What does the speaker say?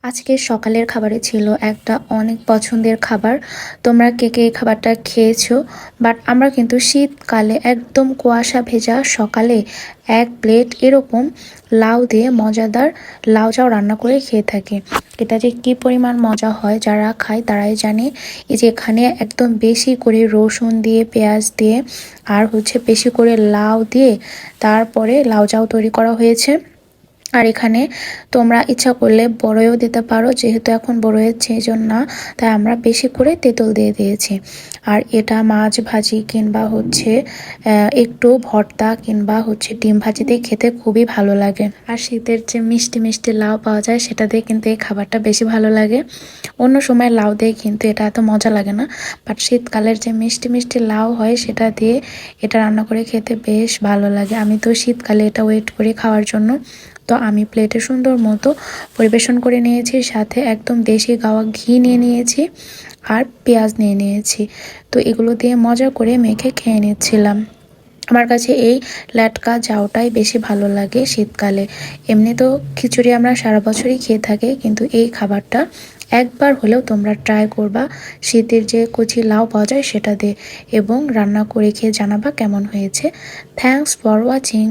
আজকে সকালের খাবারে ছিল একটা অনেক পছন্দের খাবার। তোমরা কে কে এই খাবারটা খেয়েছো? বাট আমরা কিন্তু শীতকালে একদম কুয়াশা ভেজা সকালে এক প্লেট এরকম লাউ দিয়ে মজাদার লাউ চাউ রান্না করে খেয়ে থাকি। এটা যে কি পরিমাণ মজা হয় যারা খায় তারাই জানে। এই যে এখানে একদম বেশি করে রসুন দিয়ে পেঁয়াজ দিয়ে আর বেশি করে লাউ দিয়ে তারপরে লাউ চাউ তৈরি করা হয়েছে। আর এখানে তোমরা ইচ্ছা করলে বড়ইও দিতে পারো, যেহেতু এখন বড়ইয়ের সিজন না, তাই আমরা বেশি করে তেঁতুল দিয়ে দিয়েছি। আর এটা মাছ ভাজি কিংবা একটু ভর্তা কিংবা ডিম ভাজি দিয়ে খেতে খুবই ভালো লাগে। আর শীতের যে মিষ্টি মিষ্টি লাউ পাওয়া যায় সেটা দিয়ে কিন্তু এই খাবারটা বেশি ভালো লাগে। অন্য সময় লাউ দিয়ে কিন্তু এটা এত মজা লাগে না, বাট শীতকালের যে মিষ্টি মিষ্টি লাউ হয় সেটা দিয়ে এটা রান্না করে খেতে বেশ ভালো লাগে। আমি তো শীতকালে এটা ওয়েট করি খাওয়ার জন্য। তো আমি প্লেটে সুন্দর মতো পরিবেশন করে নিয়েছি, সাথে একদম দেশি গাওয়া ঘি নিয়ে নিয়েছি আর পেঁয়াজ নিয়ে নিয়েছি। তো এগুলো দিয়ে মজা করে মেখে খেয়ে নিচ্ছিলাম। আমার কাছে এই ল্যাটকা জাউটাই বেশি ভালো লাগে শীতকালে। এমনি তো খিচুড়ি আমরা সারা বছরই খেয়ে থাকি, কিন্তু এই খাবারটা একবার হলেও তোমরা ট্রাই করবা। শীতের যে কচি লাউ পাওয়া যায় সেটা দিয়ে, এবং রান্না করে খেয়ে জানাবা কেমন হয়েছে। Thanks for watching.